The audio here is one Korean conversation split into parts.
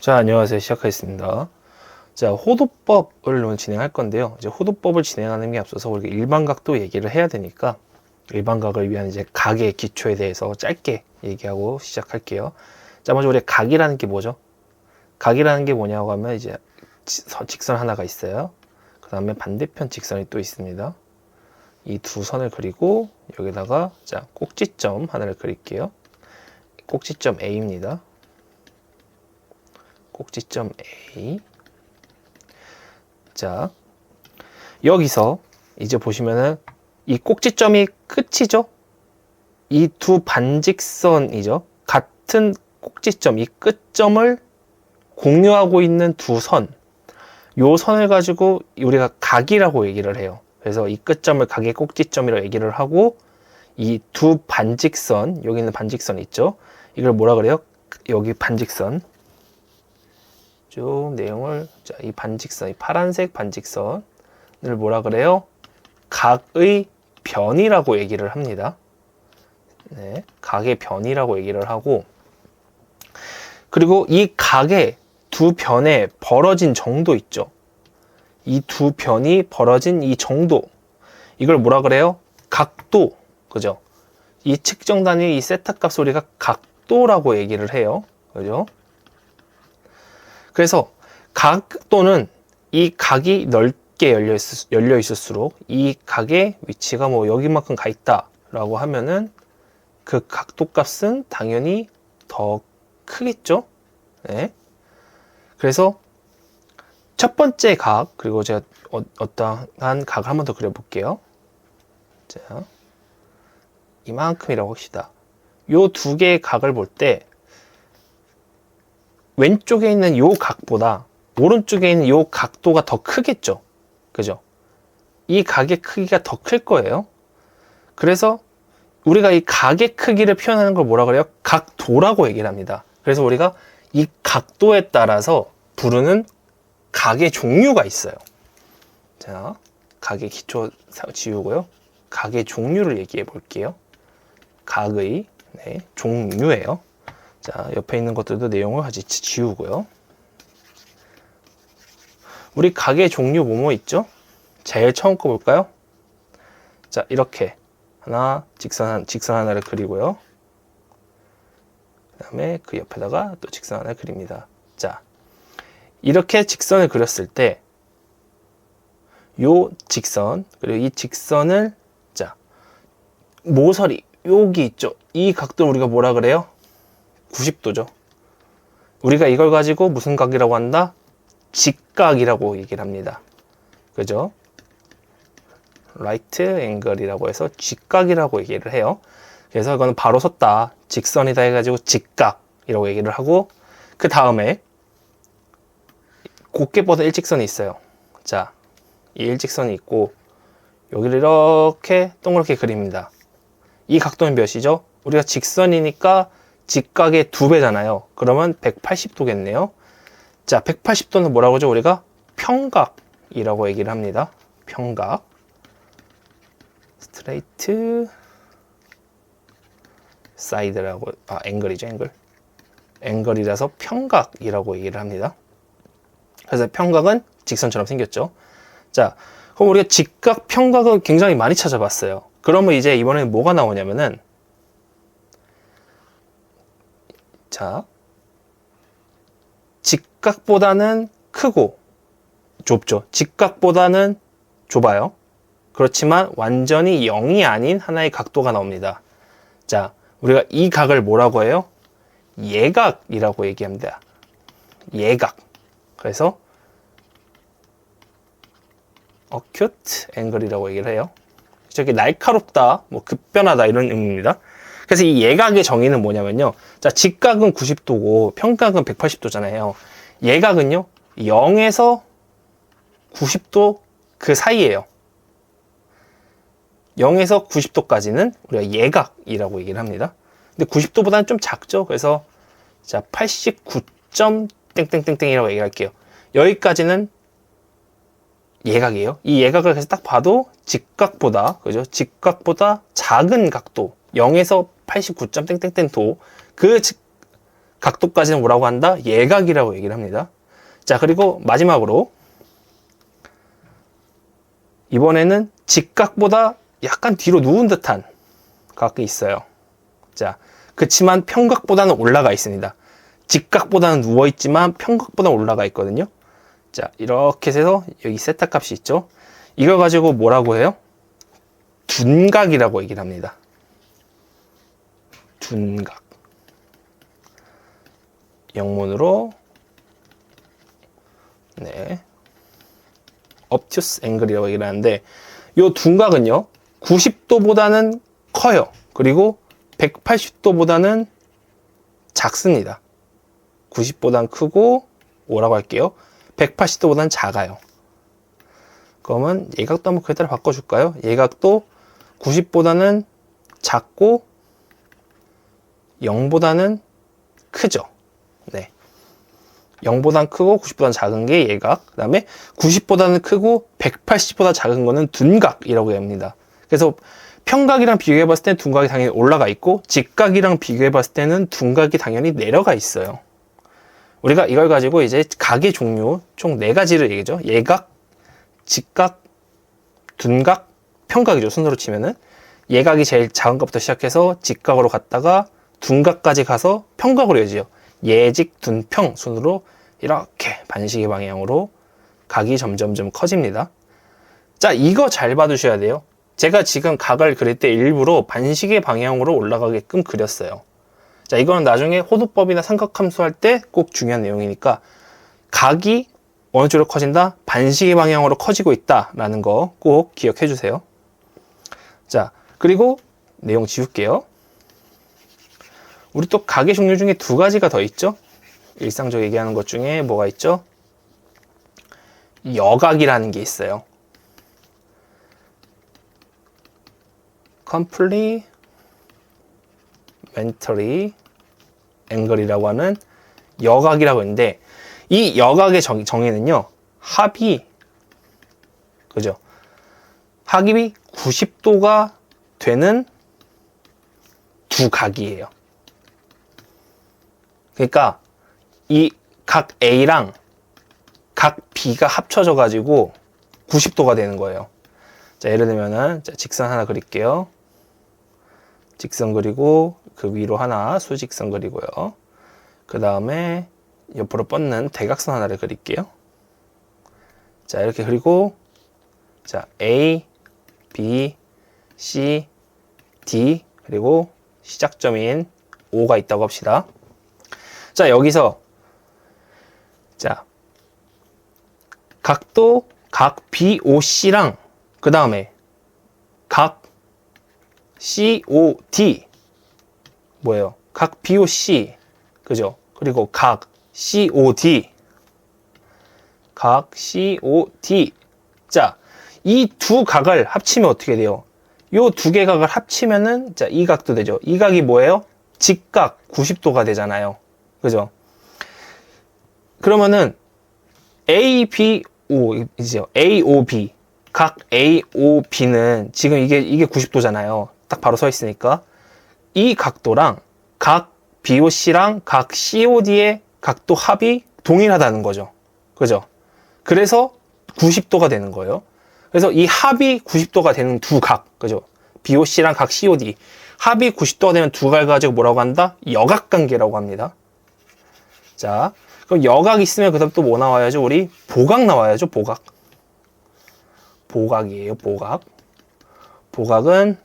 자, 안녕하세요. 시작하겠습니다. 자, 호도법을 오늘 진행할 건데요. 이제 호도법을 진행하는 게 앞서서 우리가 일반각도 얘기를 해야 되니까 일반각을 위한 이제 각의 기초에 대해서 짧게 얘기하고 시작할게요. 자, 먼저 우리 각이라는 게 뭐죠? 각이라는 게 뭐냐고 하면 이제 직선 하나가 있어요. 그 다음에 반대편 직선이 또 있습니다. 이 두 선을 그리고 여기다가 자, 꼭지점 하나를 그릴게요. 꼭지점 A입니다. 꼭지점 A. 자, 여기서 이제 보시면은 이 꼭지점이 끝이죠? 이 두 반직선이죠? 같은 꼭지점, 이 끝점을 공유하고 있는 두 선. 요 선을 가지고 우리가 각이라고 얘기를 해요. 그래서 이 끝점을 각의 꼭지점이라고 얘기를 하고 이 두 반직선, 여기 있는 반직선 있죠? 이걸 뭐라 그래요? 여기 반직선. 좀 내용을, 자, 이 반직선, 이 파란색 반직선을 뭐라 그래요? 각의 변이라고 얘기를 합니다. 네, 각의 변이라고 얘기를 하고, 그리고 이 각의 두 변에 벌어진 정도 있죠. 이 두 변이 벌어진 이 정도, 이걸 뭐라 그래요? 각도, 그죠? 이 측정 단위, 이 세타 값 우리가 각도라고 얘기를 해요. 그죠? 그래서 각도는 이 각이 넓게 열려 있을수록 이 각의 위치가 뭐 여기만큼 가 있다 라고 하면은 그 각도 값은 당연히 더 크겠죠. 네. 그래서 첫 번째 각, 그리고 제가 어떠한 각을 한 번 더 그려볼게요. 자, 이만큼이라고 합시다. 요 두 개의 각을 볼 때 왼쪽에 있는 요 각보다 오른쪽에 있는 요 각도가 더 크겠죠. 그죠? 이 각의 크기가 더 클 거예요. 그래서 우리가 이 각의 크기를 표현하는 걸 뭐라 그래요? 각도라고 얘기를 합니다. 그래서 우리가 이 각도에 따라서 부르는 각의 종류가 있어요. 자, 각의 기초 지우고요. 각의 종류를 얘기해 볼게요. 각의 종류예요. 자, 옆에 있는 것들도 내용을 같이 지우고요. 우리 각의 종류 뭐뭐 있죠? 제일 처음 거 볼까요? 자, 이렇게 하나 직선 하나를 그리고요. 그 다음에 그 옆에다가 또 직선 하나를 그립니다. 자, 이렇게 직선을 그렸을 때 요 직선, 그리고 이 직선을 자, 모서리 여기 있죠? 이 각도를 우리가 뭐라 그래요? 90도죠. 우리가 이걸 가지고 무슨 각이라고 한다? 직각이라고 얘기를 합니다. 그죠? right angle이라고 해서 직각이라고 얘기를 해요. 그래서 이거는 바로 섰다, 직선이다 해가지고 직각이라고 얘기를 하고, 그 다음에 곱게 뻗은 일직선이 있어요. 자, 이 일직선이 있고 여기를 이렇게 동그랗게 그립니다. 이 각도는 몇이죠? 우리가 직선이니까 직각의 2배잖아요. 그러면 180도겠네요. 자, 180도는 뭐라고 하죠? 우리가 평각이라고 얘기를 합니다. 평각. 스트레이트 사이드라고, 앵글이죠, 앵글. 앵글이라서 평각이라고 얘기를 합니다. 그래서 평각은 직선처럼 생겼죠. 자, 그럼 우리가 직각, 평각을 굉장히 많이 찾아봤어요. 그러면 이제 이번에는 뭐가 나오냐면은, 자, 직각보다는 크고 좁죠. 직각보다는 좁아요. 그렇지만 완전히 0이 아닌 하나의 각도가 나옵니다. 자, 우리가 이 각을 뭐라고 해요? 예각이라고 얘기합니다. 예각. 그래서 acute angle이라고 얘기를 해요. 저기 날카롭다, 뭐 급변하다 이런 의미입니다. 그래서 이 예각의 정의는 뭐냐면요. 자, 직각은 90도고 평각은 180도잖아요. 예각은요, 0에서 90도 그 사이예요. 0에서 90도까지는 우리가 예각이라고 얘기를 합니다. 근데 90도보다는 좀 작죠. 그래서 자, 89점 땡땡땡땡이라고 얘기할게요. 여기까지는 예각이에요. 이 예각을 그래서 딱 봐도 직각보다, 그죠? 직각보다 작은 각도, 0에서 89점 땡땡땡도, 각도까지는 뭐라고 한다? 예각이라고 얘기를 합니다. 자, 그리고 마지막으로 이번에는 직각보다 약간 뒤로 누운 듯한 각이 있어요. 자, 그치만 평각보다는 올라가 있습니다. 직각보다는 누워있지만 평각보다는 올라가 있거든요. 자, 이렇게 해서 여기 세타 값이 있죠. 이걸 가지고 뭐라고 해요? 둔각이라고 얘기를 합니다. 둔각. 영문으로 네, obtuse angle이라고 얘기를 하는데 이 둔각은요 90도보다는 커요. 그리고 180도보다는 작습니다. 90보다는 크고 뭐라고 할게요? 180도보다는 작아요. 그러면 예각도 한번 그대로 바꿔줄까요? 예각도 90보다는 작고 0보다는 크죠. 네. 0보다는 크고 90보다는 작은 게 예각. 그 다음에 90보다는 크고 180보다 작은 거는 둔각이라고 합니다. 그래서 평각이랑 비교해 봤을 때 둔각이 당연히 올라가 있고 직각이랑 비교해 봤을 때는 둔각이 당연히 내려가 있어요. 우리가 이걸 가지고 이제 각의 종류 총 4가지를 얘기죠. 예각, 직각, 둔각, 평각이죠. 순서로 치면은 예각이 제일 작은 것부터 시작해서 직각으로 갔다가 둔각까지 가서 평각으로 이어지죠. 예직, 둔, 평 순으로 이렇게 반시계 방향으로 각이 점점점 커집니다. 자, 이거 잘 봐두셔야 돼요. 제가 지금 각을 그릴 때 일부러 반시계 방향으로 올라가게끔 그렸어요. 자, 이거는 나중에 호도법이나 삼각함수 할 때 꼭 중요한 내용이니까 각이 어느 쪽으로 커진다? 반시계 방향으로 커지고 있다라는 거 꼭 기억해 주세요. 자, 그리고 내용 지울게요. 우리 또 각의 종류 중에 2가지가 더 있죠? 일상적으로 얘기하는 것 중에 뭐가 있죠? 여각이라는 게 있어요. complementary angle이라고 하는 여각이라고 있는데 이 여각의 정의는요. 합이 그죠? 합이 90도가 되는 두 각이에요. 그러니까 이 각 A랑 각 B가 합쳐져 가지고 90도가 되는 거예요. 자, 예를 들면은 자, 직선 하나 그릴게요. 직선 그리고 그 위로 하나 수직선 그리고요. 그 다음에 옆으로 뻗는 대각선 하나를 그릴게요. 자, 이렇게 그리고 자, A, B, C, D 그리고 시작점인 O가 있다고 합시다. 자, 여기서 자, 각도 각 BOC랑 그 다음에 각 COD 뭐예요? 각 BOC 그죠? 그리고 각 COD 자, 이 두 각을 합치면 어떻게 돼요? 요 두 개 각을 합치면은 자, 이 각도 되죠. 이 각이 뭐예요? 직각 90도가 되잖아요. 그죠? 그러면은 ABO 이제 AOB 각 AOB는 지금 이게 90도잖아요. 딱 바로 서 있으니까 이 각도랑 각 BOC랑 각 COD의 각도 합이 동일하다는 거죠. 그죠? 그래서 90도가 되는 거예요. 그래서 이 합이 90도가 되는 두 각, 그죠? BOC랑 각 COD 합이 90도가 되는 두 각을 가지고 뭐라고 한다? 여각관계라고 합니다. 자, 그럼 여각 있으면 그 다음 또 뭐 나와야죠? 우리 보각 나와야죠. 보각. 보각이에요. 보각. 보각은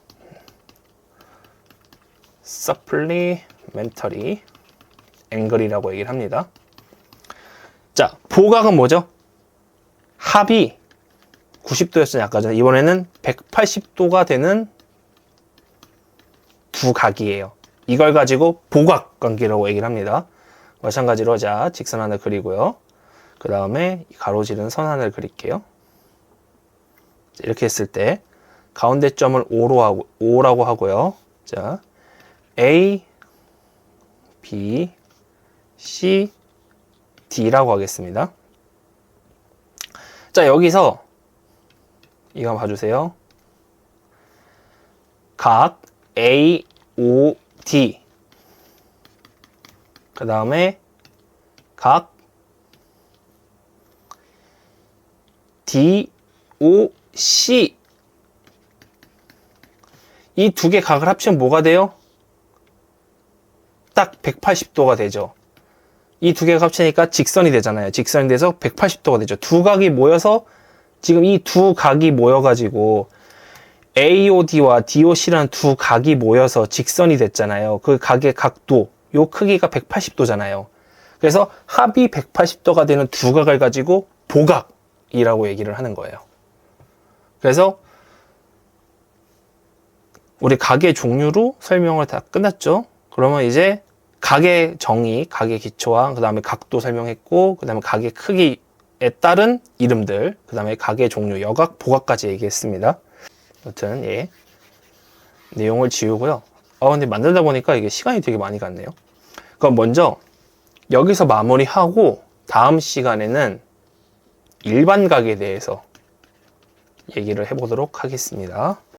supplementary angle이라고 얘기를 합니다. 자, 보각은 뭐죠? 합이 90도였잖아요. 아까 전에. 이번에는 180도가 되는 두 각이에요. 이걸 가지고 보각 관계라고 얘기를 합니다. 마찬가지로 자, 직선 하나 그리고요. 그 다음에 가로지른 선 하나를 그릴게요. 이렇게 했을 때 가운데 점을 O라고 하고요. 자, A, B, C, D라고 하겠습니다. 자, 여기서 이거 한번 봐주세요. 각 A, O, D 그 그 다음에 각 DOC. 이 두 개 각을 합치면 뭐가 돼요? 딱 180도가 되죠. 이 두 개가 합치니까 직선이 되잖아요. 직선이 돼서 180도가 되죠. 두 각이 모여서 지금 이 두 각이 모여가지고 AOD와 DOC라는 두 각이 모여서 직선이 됐잖아요. 그 각의 각도, 요 크기가 180도잖아요. 그래서 합이 180도가 되는 두 각을 가지고 보각이라고 얘기를 하는 거예요. 그래서 우리 각의 종류로 설명을 다 끝났죠. 그러면 이제 각의 정의, 각의 기초와 그 다음에 각도 설명했고, 그 다음에 각의 크기에 따른 이름들, 그 다음에 각의 종류, 여각, 보각까지 얘기했습니다. 아무튼 예, 내용을 지우고요. 근데 만들다 보니까 이게 시간이 되게 많이 갔네요. 그럼 먼저 여기서 마무리하고 다음 시간에는 일반각에 대해서 얘기를 해보도록 하겠습니다.